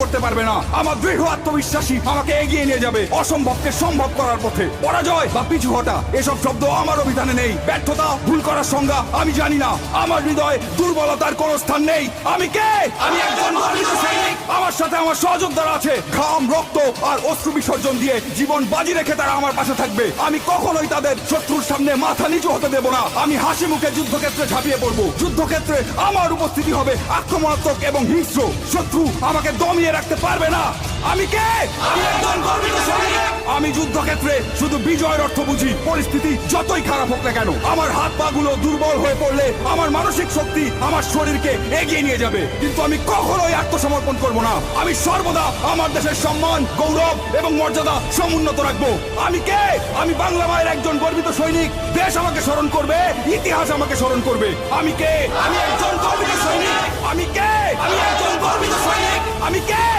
করতে পারবে না। আমার দৃঢ় আত্মবিশ্বাসী আমাকে এগিয়ে নিয়ে যাবে অসম্ভবকে সম্ভব করার পথে। পরাজয় বা পিছু হটা এসব শব্দ আমার অভিধানে নেই। ব্যর্থতা, ভুল করার সংজ্ঞা আমি জানি না। আমার হৃদয় দুর্বলতার কোনো স্থান নেই। আমি কে? আমি একজন গর্বিত সৈনিক। আমার সাথে আমার সহযোদ্ধারা আছে। ঘাম, রক্ত আর অশ্রু বিসর্জন দিয়ে জীবন বাজি রেখে তারা আমার পাশে থাকবে। আমি কখনোই তাদের শত্রুর সামনে মাথা নিচু হতে দেব না। আমি হাসি মুখে যুদ্ধক্ষেত্রে ঝাঁপিয়ে পড়ব। যুদ্ধক্ষেত্রে আমার উপস্থিতি হবে আক্রমণাত্মক এবং হিংস্র। শত্রু আমাকে দমিয়ে রাখতে পারবে না। আমি কে? আমি একজন গর্বিত সৈনিক। আমি যুদ্ধক্ষেত্রে শুধু বিজয়ের অর্থ বুঝি। পরিস্থিতি যতই খারাপ হোক না কেন, আমার হাত পা গুলো দুর্বল হয়ে পড়লে আমার মানসিক শক্তি আমার শরীরকে এগিয়ে নিয়ে যাবে। কিন্তু আমি কখনোই আত্মসমর্পণ করব না। আমি সর্বদা আমার দেশের সম্মান, গৌরব এবং মর্যাদা সমুন্নত রাখবো। আমি কে? আমি বাংলা মায়ের একজন গর্বিত সৈনিক। দেশ আমাকে স্মরণ করবে, ইতিহাস আমাকে স্মরণ করবে। আমি কে? আমি একজন গর্বিত সৈনিক। আমি কে? আমি একজন গর্বিত সৈনিক। আমি কে?